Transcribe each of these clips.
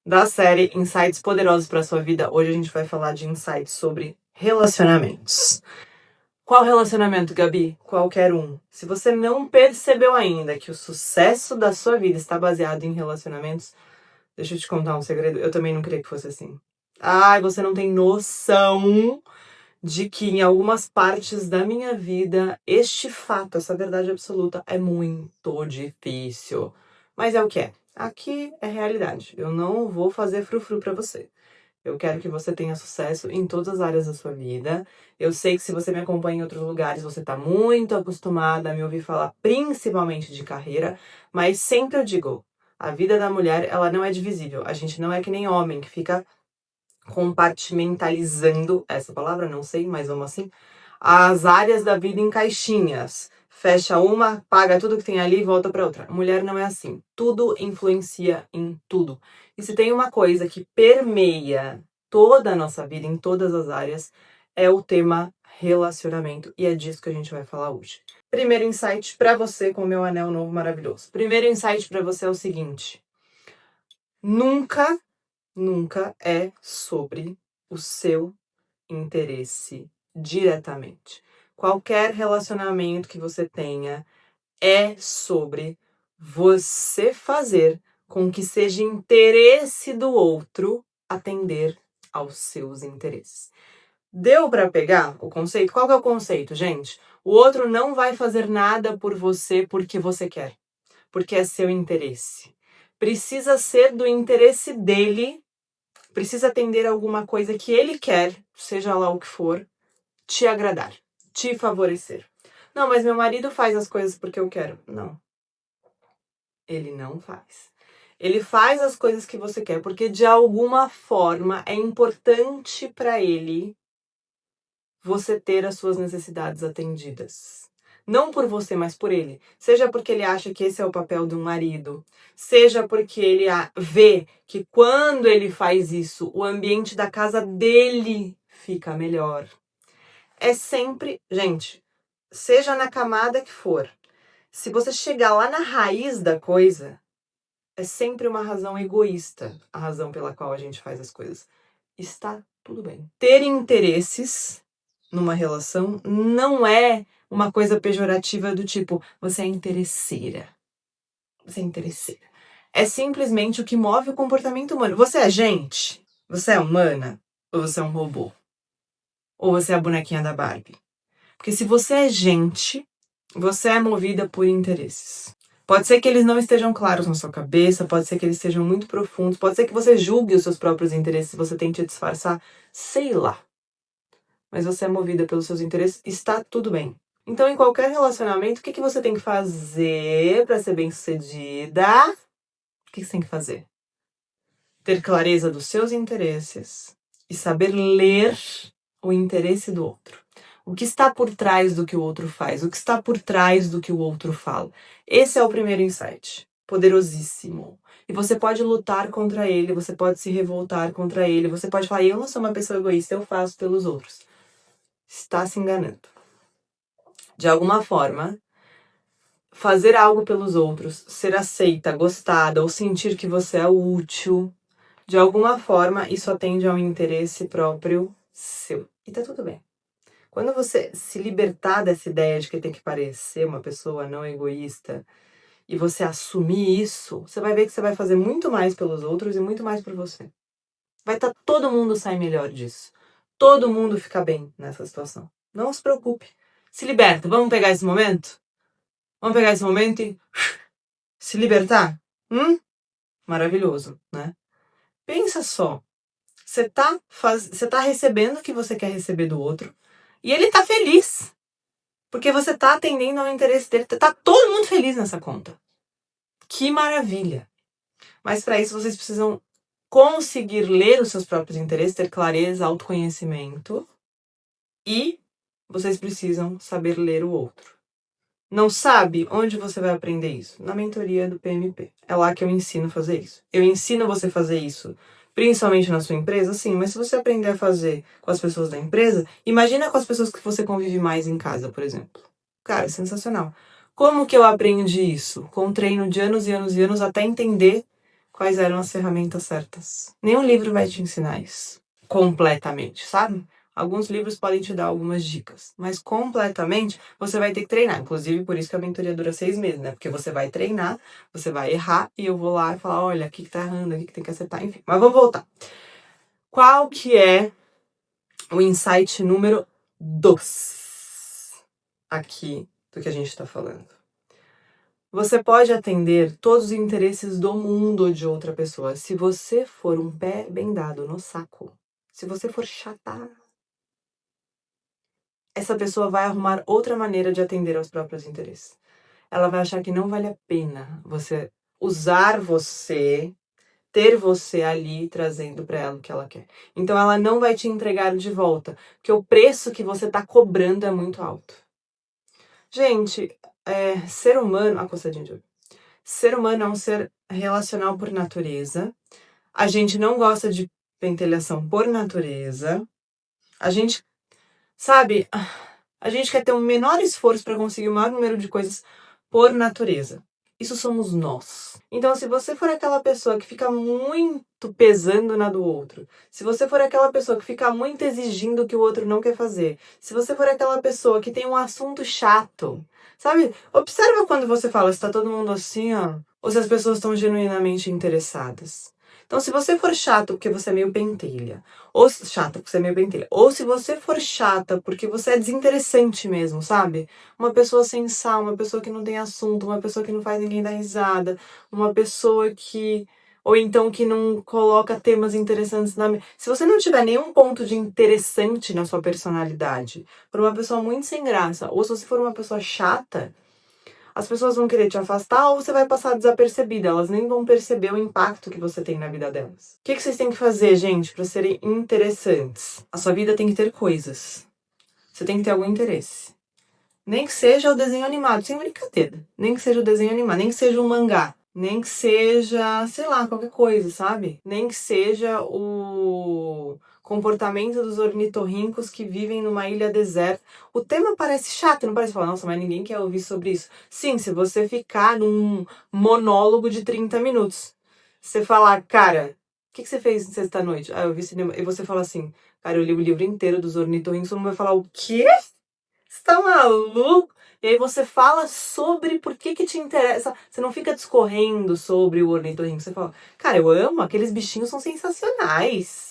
da série Insights Poderosos para sua vida. Hoje a gente vai falar de insights sobre relacionamentos. Qual relacionamento, Gabi? Qualquer um. Se você não percebeu ainda que o sucesso da sua vida está baseado em relacionamentos, deixa eu te contar um segredo. Eu também não queria que fosse assim. Ai, você não tem noção de que em algumas partes da minha vida, este fato, essa verdade absoluta é muito difícil. Mas é o que é. Aqui é realidade. Eu não vou fazer frufru pra você. Eu quero que você tenha sucesso em todas as áreas da sua vida. Eu sei que se você me acompanha em outros lugares, você tá muito acostumada a me ouvir falar principalmente de carreira, mas sempre eu digo, a vida da mulher, ela não é divisível. A gente não é que nem homem que fica compartimentalizando, essa palavra não sei, mas vamos assim, as áreas da vida em caixinhas. Fecha uma, paga tudo que tem ali e volta para outra. Mulher não é assim. Tudo influencia em tudo. E se tem uma coisa que permeia toda a nossa vida, em todas as áreas, é o tema relacionamento. E é disso que a gente vai falar hoje. Primeiro insight para você com o meu anel novo maravilhoso. Primeiro insight para você é o seguinte: nunca é sobre o seu interesse diretamente. Qualquer relacionamento que você tenha é sobre você fazer com que seja interesse do outro atender aos seus interesses. Deu para pegar o conceito? Qual que é o conceito, gente? O outro não vai fazer nada por você porque você quer, porque é seu interesse. Precisa ser do interesse dele, precisa atender a alguma coisa que ele quer, seja lá o que for, te agradar, te favorecer. Não, mas meu marido faz as coisas porque eu quero. Não. Ele não faz. Ele faz as coisas que você quer porque de alguma forma é importante para ele você ter as suas necessidades atendidas. Não por você, mas por ele. Seja porque ele acha que esse é o papel de um marido, seja porque ele vê que quando ele faz isso, o ambiente da casa dele fica melhor. É sempre, gente, seja na camada que for, se você chegar lá na raiz da coisa, é sempre uma razão egoísta, a razão pela qual a gente faz as coisas. Está tudo bem. Ter interesses numa relação não é uma coisa pejorativa do tipo, você é interesseira. Você é interesseira. É simplesmente o que move o comportamento humano. Você é gente? Você é humana? Ou você é um robô? Ou você é a bonequinha da Barbie? Porque se você é gente, você é movida por interesses. Pode ser que eles não estejam claros na sua cabeça, pode ser que eles estejam muito profundos, pode ser que você julgue os seus próprios interesses, você tente disfarçar, sei lá. Mas você é movida pelos seus interesses, está tudo bem. Então, em qualquer relacionamento, o que você tem que fazer para ser bem-sucedida? O que você tem que fazer? Ter clareza dos seus interesses e saber ler o interesse do outro. O que está por trás do que o outro faz? O que está por trás do que o outro fala? Esse é o primeiro insight. Poderosíssimo. E você pode lutar contra ele, você pode se revoltar contra ele, você pode falar, eu não sou uma pessoa egoísta, eu faço pelos outros. Está se enganando. De alguma forma, fazer algo pelos outros, ser aceita, gostada ou sentir que você é útil, de alguma forma, isso atende a um interesse próprio seu. E tá tudo bem. Quando você se libertar dessa ideia de que tem que parecer uma pessoa não egoísta e você assumir isso, você vai ver que você vai fazer muito mais pelos outros e muito mais por você. Vai estar todo mundo sai melhor disso. Todo mundo fica bem nessa situação. Não se preocupe. Se liberta. Vamos pegar esse momento? Vamos pegar esse momento e se libertar? Maravilhoso, né? Pensa só. Você tá recebendo o que você quer receber do outro e ele tá feliz. Porque você tá atendendo ao interesse dele. Tá todo mundo feliz nessa conta. Que maravilha. Mas para isso vocês precisam conseguir ler os seus próprios interesses, ter clareza, autoconhecimento. E vocês precisam saber ler o outro. Não sabe onde você vai aprender isso? Na mentoria do PMP. É lá que eu ensino a fazer isso. Eu ensino você a fazer isso, principalmente na sua empresa, sim, mas se você aprender a fazer com as pessoas da empresa, imagina com as pessoas que você convive mais em casa, por exemplo. Cara, é sensacional. Como que eu aprendi isso? Com um treino de anos e anos e anos até entender quais eram as ferramentas certas. Nenhum livro vai te ensinar isso completamente, sabe? Alguns livros podem te dar algumas dicas, mas completamente você vai ter que treinar. Inclusive, por isso que a mentoria dura 6 meses, né? Porque você vai treinar, você vai errar e eu vou lá e falar, olha, aqui que tá errando, aqui que tem que acertar, enfim. Mas vamos voltar. Qual que é o insight número 2 aqui do que a gente tá falando? Você pode atender todos os interesses do mundo de outra pessoa se você for um pé bem dado no saco. Se você for chata, essa pessoa vai arrumar outra maneira de atender aos próprios interesses. Ela vai achar que não vale a pena você usar você, ter você ali trazendo para ela o que ela quer. Então ela não vai te entregar de volta, porque o preço que você tá cobrando é muito alto. Gente, ser humano, a coçadinha de olho. Ser humano é um ser relacional por natureza. A gente não gosta de pentelhação por natureza. A gente, sabe, a gente quer ter um menor esforço para conseguir o maior número de coisas por natureza. Isso somos nós. Então, se você for aquela pessoa que fica muito pesando na do outro, se você for aquela pessoa que fica muito exigindo o que o outro não quer fazer, se você for aquela pessoa que tem um assunto chato, sabe? Observa quando você fala se tá todo mundo assim, ó, ou se as pessoas estão genuinamente interessadas. Então, se você for chato porque você é meio pentelha, ou chata porque você é meio pentelha, ou se você for chata porque você é desinteressante mesmo, sabe? Uma pessoa sem sal, uma pessoa que não tem assunto, uma pessoa que não faz ninguém dar risada, uma pessoa que... ou então que não coloca temas interessantes na... Se você não tiver nenhum ponto de interessante na sua personalidade, for uma pessoa muito sem graça, ou se você for uma pessoa chata, as pessoas vão querer te afastar ou você vai passar desapercebida. Elas nem vão perceber o impacto que você tem na vida delas. O que vocês têm que fazer, gente, para serem interessantes? A sua vida tem que ter coisas. Você tem que ter algum interesse. Nem que seja o desenho animado, sem brincadeira. Nem que seja o desenho animado, nem que seja um mangá. Nem que seja, sei lá, qualquer coisa, sabe? Nem que seja o comportamento dos ornitorrincos que vivem numa ilha deserta. O tema parece chato, não parece falar, nossa, mas ninguém quer ouvir sobre isso. Sim, se você ficar num monólogo de 30 minutos. Você falar, cara, o que você fez sexta-noite? Ah, eu vi cinema. E você fala assim, cara, eu li o livro inteiro dos ornitorrincos. Todo mundo vai falar, o quê? Você tá maluco? E aí você fala sobre por que te interessa. Você não fica discorrendo sobre o ornitorrinco. Você fala, cara, eu amo, aqueles bichinhos são sensacionais.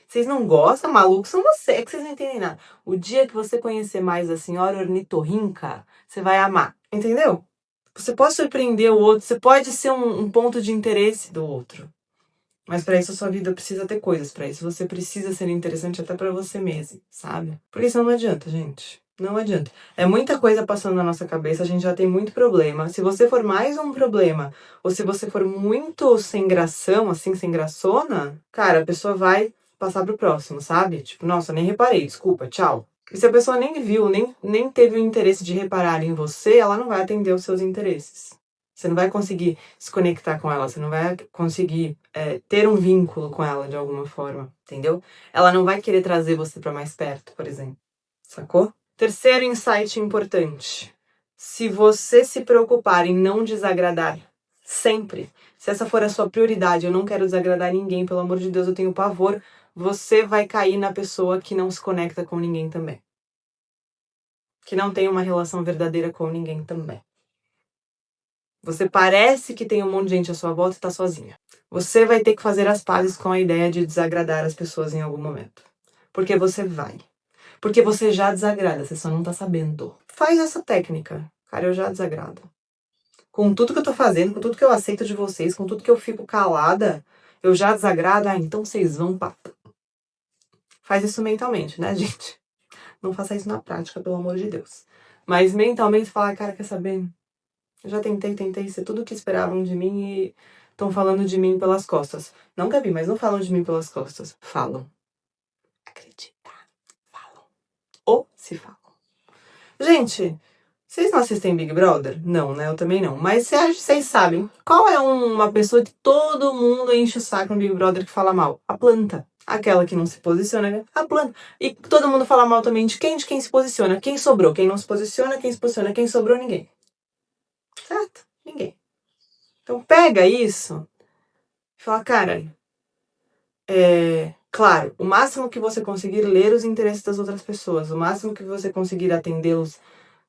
Vocês não gostam? Malucos são vocês, é que vocês não entendem nada. O dia que você conhecer mais a senhora ornitorrinca, você vai amar. Entendeu? Você pode surpreender o outro, você pode ser um ponto de interesse do outro. Mas para isso a sua vida precisa ter coisas. Para isso você precisa ser interessante até para você mesmo, sabe? Porque senão não adianta, gente. Não adianta. É muita coisa passando na nossa cabeça, a gente já tem muito problema. Se você for mais um problema, ou se você for muito sem gração, assim, sem graçona, cara, a pessoa vai passar pro próximo, sabe? Tipo, nossa, nem reparei, desculpa, tchau. E se a pessoa nem viu, nem teve o interesse de reparar em você, ela não vai atender os seus interesses. Você não vai conseguir se conectar com ela, você não vai conseguir ter um vínculo com ela de alguma forma, entendeu? Ela não vai querer trazer você para mais perto, por exemplo. Sacou? Terceiro insight importante. Se você se preocupar em não desagradar, sempre, se essa for a sua prioridade, eu não quero desagradar ninguém, pelo amor de Deus, eu tenho pavor, você vai cair na pessoa que não se conecta com ninguém também. Que não tem uma relação verdadeira com ninguém também. Você parece que tem um monte de gente à sua volta e tá sozinha. Você vai ter que fazer as pazes com a ideia de desagradar as pessoas em algum momento. Porque você vai. Porque você já desagrada, você só não tá sabendo. Faz essa técnica. Cara, eu já desagrado. Com tudo que eu tô fazendo, com tudo que eu aceito de vocês, com tudo que eu fico calada, eu já desagrado. Ah, então vocês vão pra... Faz isso mentalmente, né, gente? Não faça isso na prática, pelo amor de Deus. Mas mentalmente fala, cara, quer saber? Eu já tentei ser tudo o que esperavam de mim e estão falando de mim pelas costas. Não, Gabi, mas não falam de mim pelas costas. Falam. Acredita. Falam. Ou se falam. Gente, vocês não assistem Big Brother? Não, né? Eu também não. Mas vocês sabem qual é uma pessoa que todo mundo enche o saco no Big Brother que fala mal? A planta. Aquela que não se posiciona, né? A planta. E todo mundo fala mal também de quem se posiciona. Quem sobrou? Quem não se posiciona? Quem se posiciona? Quem sobrou? Ninguém. Certo? Ninguém. Então pega isso. Falar, cara, claro, o máximo que você conseguir ler os interesses das outras pessoas, o máximo que você conseguir atendê-los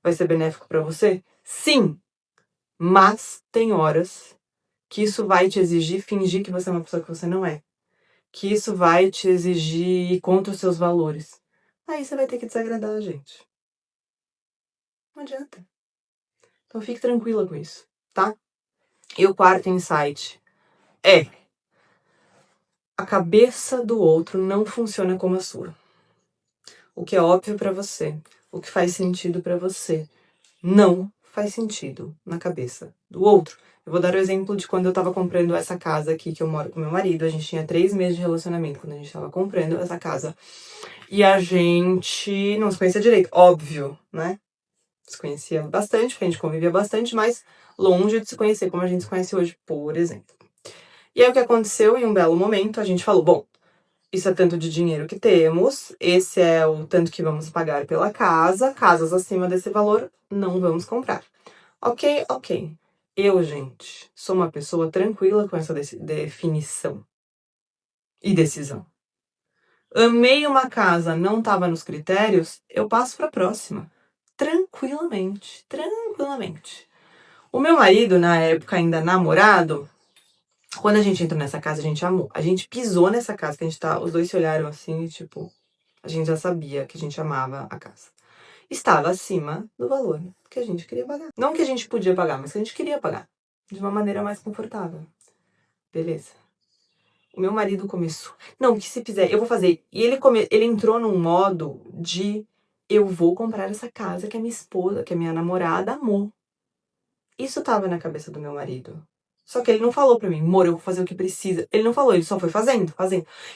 vai ser benéfico pra você? Sim, mas tem horas que isso vai te exigir fingir que você é uma pessoa que você não é. Que isso vai te exigir ir contra os seus valores. Aí você vai ter que desagradar a gente. Não adianta. Então fique tranquila com isso, tá? E o quarto insight é: a cabeça do outro não funciona como a sua. O que é óbvio pra você, o que faz sentido pra você, não faz sentido na cabeça do outro. Eu vou dar o exemplo de quando eu tava comprando essa casa aqui, que eu moro com meu marido. A gente tinha 3 meses de relacionamento quando a gente tava comprando essa casa. E a gente não se conhecia direito, óbvio, né? Se conhecia bastante, porque a gente convivia bastante, mas longe de se conhecer como a gente se conhece hoje, por exemplo. E aí o que aconteceu, em um belo momento, a gente falou, bom, isso é tanto de dinheiro que temos, esse é o tanto que vamos pagar pela casa, casas acima desse valor, não vamos comprar. Ok. Eu, gente, sou uma pessoa tranquila com essa definição e decisão. Amei uma casa, não estava nos critérios, eu passo para a próxima. Tranquilamente. O meu marido, na época ainda namorado, quando a gente entrou nessa casa, a gente amou. A gente pisou nessa casa, que a gente tá, os dois se olharam assim, tipo, a gente já sabia que a gente amava a casa. Estava acima do valor que a gente queria pagar. Não que a gente podia pagar, mas que a gente queria pagar. De uma maneira mais confortável. Beleza. O meu marido começou. Não, que se fizer, eu vou fazer. E ele entrou num modo de eu vou comprar essa casa que a minha esposa, que a minha namorada amou. Isso tava na cabeça do meu marido. Só que ele não falou pra mim, amor, eu vou fazer o que precisa. Ele não falou, ele só foi fazendo.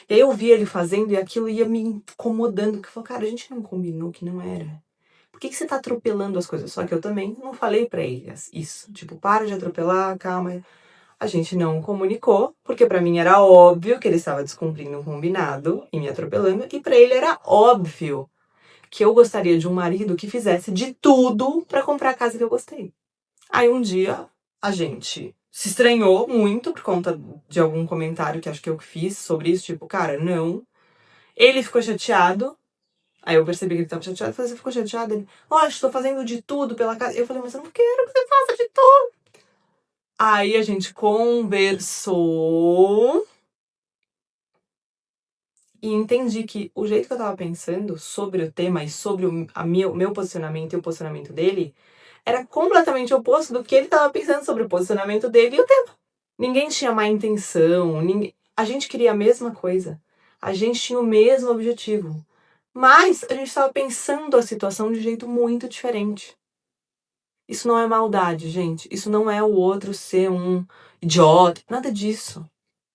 E aí eu vi ele fazendo e aquilo ia me incomodando. Que falou, cara, a gente não combinou que não era. Por que você tá atropelando as coisas? Só que eu também não falei pra ele isso. Tipo, para de atropelar, calma. A gente não comunicou, porque pra mim era óbvio que ele estava descumprindo um combinado e me atropelando. E pra ele era óbvio que eu gostaria de um marido que fizesse de tudo pra comprar a casa que eu gostei. Aí um dia a gente se estranhou muito por conta de algum comentário que acho que eu fiz sobre isso, tipo, cara, não. Ele ficou chateado. Aí eu percebi que ele tava chateado. Eu falei, você ficou chateado? Ele, olha, estou fazendo de tudo pela casa. Eu falei, mas eu não quero que você faça de tudo. Aí a gente conversou e entendi que o jeito que eu tava pensando sobre o tema e sobre o meu posicionamento e o posicionamento dele era completamente oposto do que ele tava pensando sobre o posicionamento dele e o tema. Ninguém tinha má intenção, a gente queria a mesma coisa. A gente tinha o mesmo objetivo. Mas a gente estava pensando a situação de um jeito muito diferente. Isso não é maldade, gente. Isso não é o outro ser um idiota. Nada disso.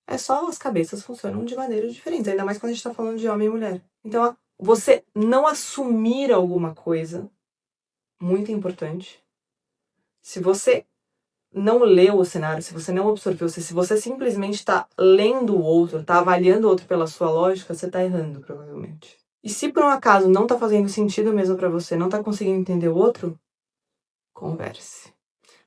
É só as cabeças funcionam de maneiras diferentes. Ainda mais quando a gente tá falando de homem e mulher. Então, você não assumir alguma coisa, muito importante. Se você não leu o cenário, se você não absorveu, se você simplesmente tá lendo o outro, tá avaliando o outro pela sua lógica, você tá errando, provavelmente. E se por um acaso não tá fazendo sentido mesmo pra você, não tá conseguindo entender o outro, converse.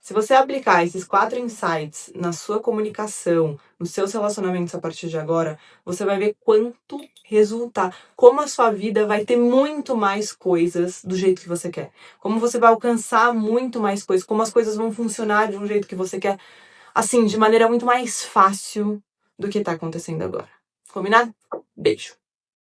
Se você aplicar esses 4 insights na sua comunicação, nos seus relacionamentos a partir de agora, você vai ver quanto resultar. Como a sua vida vai ter muito mais coisas do jeito que você quer. Como você vai alcançar muito mais coisas. Como as coisas vão funcionar de um jeito que você quer. Assim, de maneira muito mais fácil do que tá acontecendo agora. Combinado? Beijo.